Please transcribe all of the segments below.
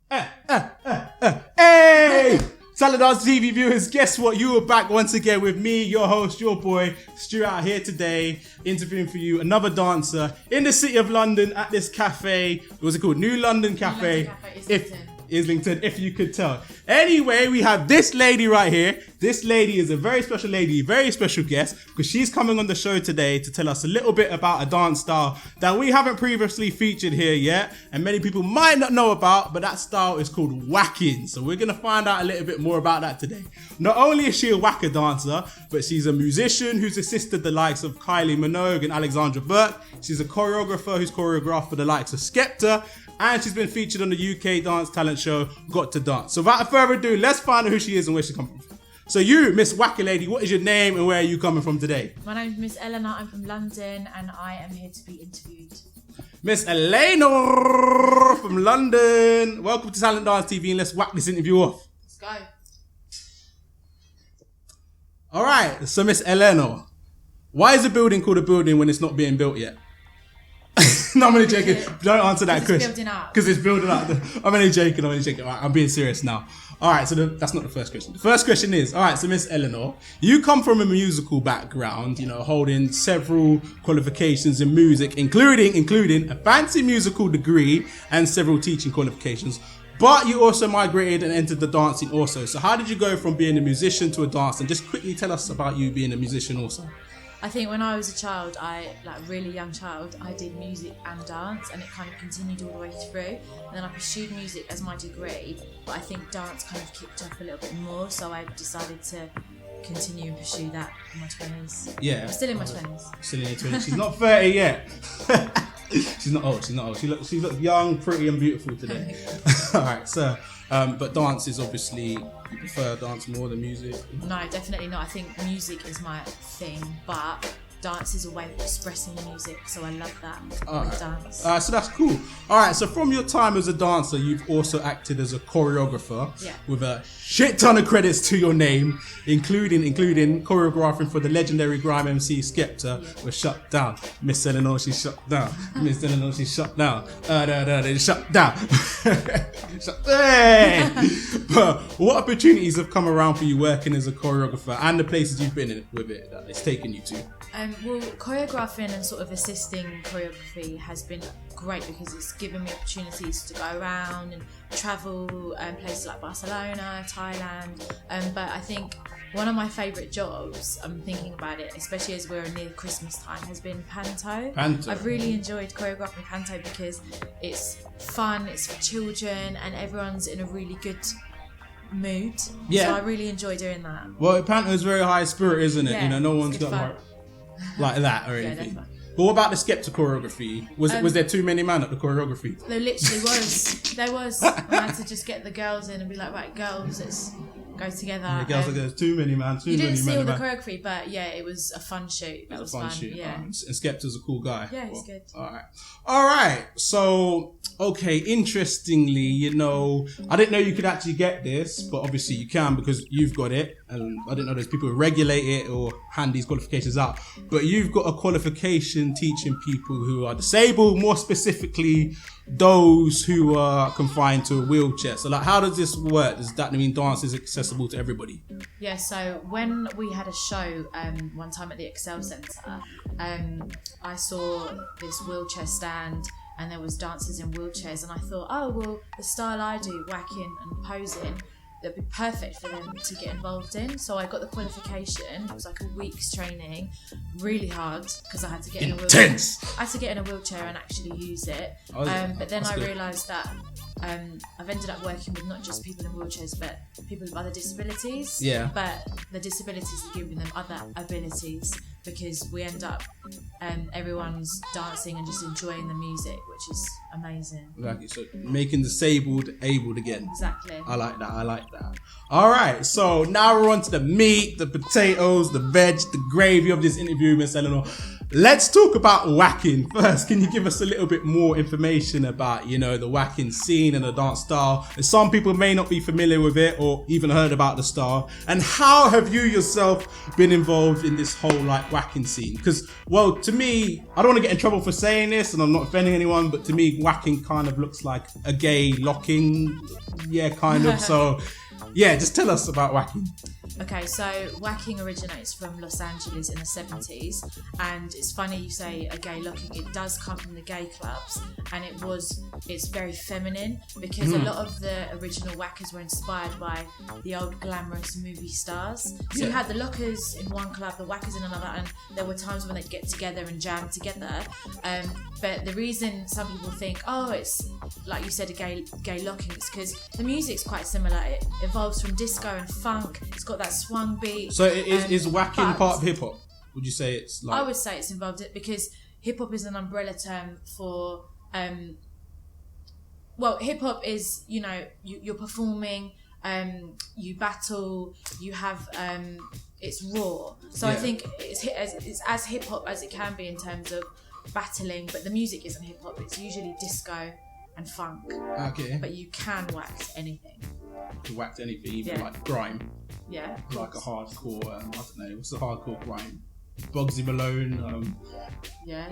Hey! Salad Dance TV viewers, guess what? You are back once again with me, your host, your boy, Stu, out here today, interviewing for you another dancer in the city of London at this cafe. What's it called? New London Cafe. Islington, if you could tell. Anyway, we have this lady right here. This lady is a very special lady, very special guest, because she's coming on the show today to tell us a little bit about a dance style that we haven't previously featured here yet, and many people might not know about, but that style is called waacking. So we're going to find out a little bit more about that today. Not only is she a wacker dancer, but she's a musician who's assisted the likes of Kylie Minogue and Alexandra Burke. She's a choreographer who's choreographed for the likes of Skepta, and she's been featured on the UK dance talent show Got to Dance. So without further ado, let's find out who she is and where she comes from. So you, Miss Wacker Lady, what is your name and where are you coming from today? My name is Miss Eleanor, I'm from London and I am here to be interviewed. Miss Eleanor from London. Welcome to Talent Dance TV and let's whack this interview off. Let's go. Alright, so Miss Eleanor, why is a building called a building when it's not being built yet? No, I'm only joking. Don't answer that question. Because it's building up. I'm only joking. Right, I'm being serious now. Alright, so that's not the first question. The first question is, alright, so Miss Eleanor, you come from a musical background, you know, holding several qualifications in music, including a fancy musical degree and several teaching qualifications. But you also migrated and entered the dancing also. So how did you go from being a musician to a dancer? And just quickly tell us about you being a musician also. I think when I was a child, a really young child, I did music and dance and it kind of continued all the way through. And then I pursued music as my degree, but I think dance kind of kicked off a little bit more. So I decided to continue and pursue that in my 20s. Yeah. I'm still in my 20s. Still in your 20s. She's not 30 yet. She's not old. She looks young, pretty and beautiful today. Alright, so, but dance is obviously, you prefer dance more than music? No, definitely not. I think music is my thing, but dance is a way of expressing music, so I love that with dance. So that's cool. Alright, so from your time as a dancer, you've also acted as a choreographer with a shit ton of credits to your name, including choreographing for the legendary grime MC Skepta, was shut down. Miss Eleanor, she's shut down. Miss Eleanor, she's shut down. They shut down. Hey! But what opportunities have come around for you working as a choreographer and the places you've been in with it that it's taken you to? Well, choreographing and sort of assisting choreography has been great because it's given me opportunities to go around and travel places like Barcelona, Thailand. But I think one of my favourite jobs, I'm thinking about it, especially as we're near Christmas time, has been Panto. I've really enjoyed choreographing Panto because it's fun, it's for children, and everyone's in a really good mood. Yeah. So I really enjoy doing that. Well, Panto is very high spirit, isn't it? Yeah, you know, no one's got like that or anything. Definitely. But what about the Skepta choreography? Was there too many men at the choreography? There literally was. There was. I had to just get the girls in and be like, right, girls, let's go together. Yeah, girls, there's too many man. You didn't see all the choreography, but yeah, it was a fun shoot. That was fun. Shoot. Yeah. And Skepta's a cool guy. Yeah, he's good. All right. So, okay, interestingly, you know, I didn't know you could actually get this, but obviously you can because you've got it. And I didn't know there's people who regulate it or hand these qualifications out. But you've got a qualification teaching people who are disabled, more specifically those who are confined to a wheelchair. So like, how does this work? Does that mean dance is accessible to everybody? Yeah, so when we had a show one time at the Excel Centre, I saw this wheelchair stand and there was dancers in wheelchairs and I thought, oh, well, the style I do, whacking and posing, that'd be perfect for them to get involved in. So I got the qualification. It was like a week's training, really hard because I had to get in a wheelchair. I had to get in a wheelchair and actually use it. But then I realised that I've ended up working with not just people in wheelchairs, but people with other disabilities. Yeah. But the disabilities are giving them other abilities because we end up everyone's dancing and just enjoying the music, which is amazing. Exactly. So making disabled able again. Exactly. I like that. All right. So now we're on to the meat, the potatoes, the veg, the gravy of this interview, Miss Eleanor. let's talk about waacking first. Can you give us a little bit more information about, the waacking scene and the dance style? Some people may not be familiar with it or even heard about the style. And how have you yourself been involved in this whole waacking scene? Because, well, to me, I don't want to get in trouble for saying this and I'm not offending anyone, but to me, waacking kind of looks like a gay locking. Yeah, kind of. So, yeah, just tell us about waacking. Okay, so Waacking originates from Los Angeles in the 70s, and it's funny you say a gay locking. It does come from the gay clubs, and it's very feminine because a lot of the original whackers were inspired by the old glamorous movie stars. So you had the lockers in one club, the whackers in another, and there were times when they'd get together and jam together. But the reason some people think, oh, it's like you said, a gay locking, it's because the music's quite similar. It evolves from disco and funk. It's got that swung beat. So is waacking part of hip hop? Would you say it's like? I would say it's involved it because hip hop is an umbrella term for. Well, hip hop is you're performing, you battle, you have it's raw. So I think it's as hip hop as it can be in terms of battling, but the music isn't hip hop. It's usually disco and funk. Okay. But you can wax anything. To wax anything, even like grime. Yeah. Like a hardcore, I don't know, what's the hardcore grime? Bugsy Malone. Yeah.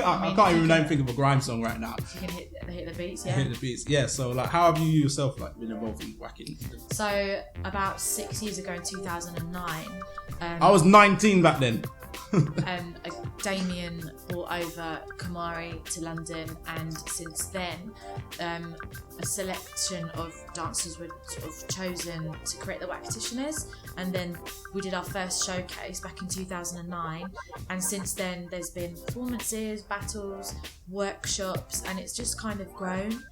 I can't even think of a grime song right now. You can hit the beats, yeah. Hit the beats, yeah. So how have you yourself been involved in waacking? So about 6 years ago in 2009. I was 19 back then. Damien brought over Kamari to London, and since then a selection of dancers were sort of chosen to create the Waacktitionars, and then we did our first showcase back in 2009, and since then there's been performances, battles, workshops, and it's just kind of grown.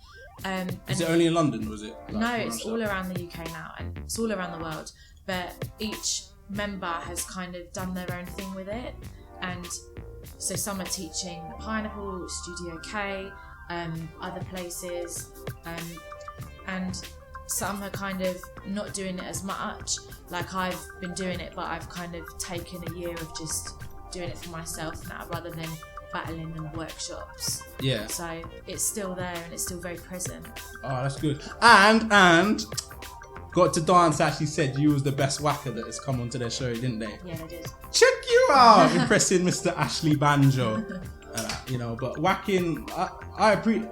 Is it only in London, was it? No, it's all around the UK now, and it's all around the world, but each member has kind of done their own thing with it, and so some are teaching Pineapple, Studio K, other places, and some are kind of not doing it as much. Like I've been doing it, but I've kind of taken a year of just doing it for myself now rather than battling in workshops. Yeah. So it's still there and it's still very present. Oh, that's good. And Got to Dance actually said you was the best whacker that has come onto their show, didn't they? Yeah, they did. Check you out! Impressing Mr. Ashley Banjo. But waacking, I appreciate,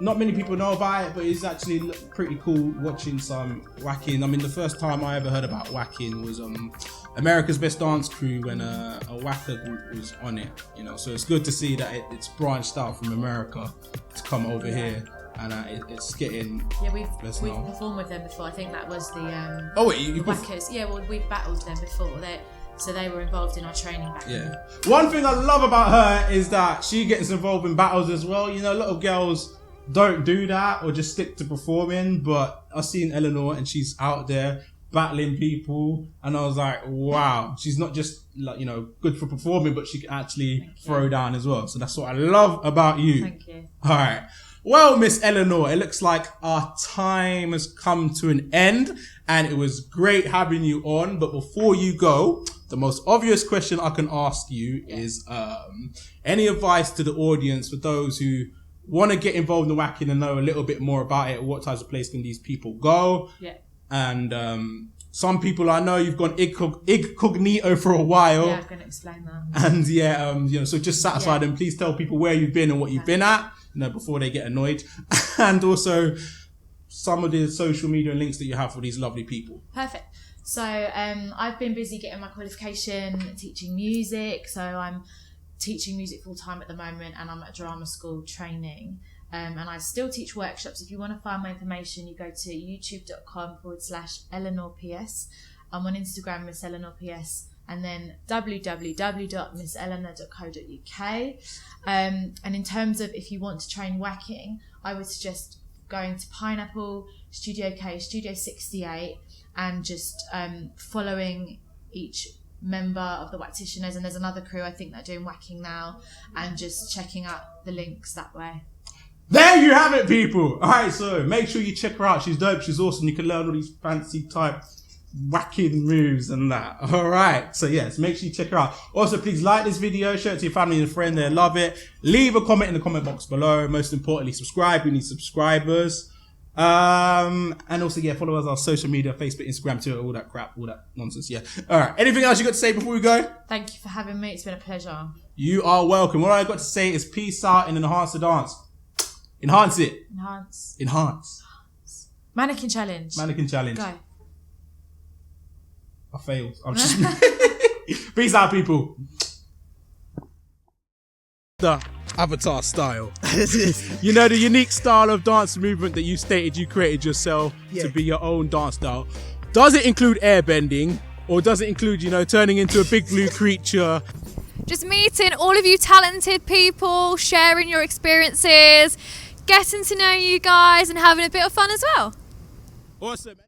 not many people know about it, but it's actually pretty cool watching some waacking. I mean, the first time I ever heard about waacking was America's Best Dance Crew when a whacker group was on it, so it's good to see that it's branched out from America to come over here. And it's getting. Yeah, we've performed with them before. I think that was the. You whackers. Yeah, well, we've battled them before. So they were involved in our training back then. One thing I love about her is that she gets involved in battles as well. A lot of girls don't do that or just stick to performing. But I've seen Eleanor and she's out there battling people, and I was like, wow, she's not just good for performing, but she can actually throw down as well. So that's what I love about you. Thank you. All right. Well, Miss Eleanor, it looks like our time has come to an end, and it was great having you on. But before you go, the most obvious question I can ask you is any advice to the audience for those who want to get involved in waacking and know a little bit more about it? What types of places can these people go? Yeah. And some people, I know you've gone incognito for a while. Yeah, I'm going to explain that. And so just sat aside and please tell people where you've been and what you've been at, before they get annoyed. And also some of the social media and links that you have for these lovely people. Perfect. So I've been busy getting my qualification, teaching music. So I'm teaching music full time at the moment, and I'm at drama school training. And I still teach workshops. If you want to find my information, you go to youtube.com/EleanorPS. I'm on Instagram, Miss Eleanor PS, and then www.misseleanor.co.uk. And in terms of if you want to train waacking, I would suggest going to Pineapple, Studio K, Studio 68, and just following each member of the Waacktitionars. And there's another crew, I think, that are doing waacking now, and just checking out the links that way. There you have it, people. All right, so make sure you check her out. She's dope. She's awesome. You can learn all these fancy type whacking moves and that. All right. So yes, make sure you check her out. Also, please like this video, share it to your family and friend. They love it. Leave a comment in the comment box below. Most importantly, subscribe. We need subscribers. And also, yeah, follow us on social media, Facebook, Instagram, Twitter, all that crap, all that nonsense. Yeah. All right. Anything else you got to say before we go? Thank you for having me. It's been a pleasure. You are welcome. All I got to say is peace out and enhance the dance. Enhance it. Enhance. Mannequin challenge. Mannequin challenge. Go. I failed. I'm just peace out, people. The avatar style. You know, the unique style of dance movement that you stated you created yourself to be your own dance style. Does it include airbending, or does it include, you know, turning into a big blue creature? Just meeting all of you talented people, sharing your experiences, getting to know you guys and having a bit of fun as well. Awesome.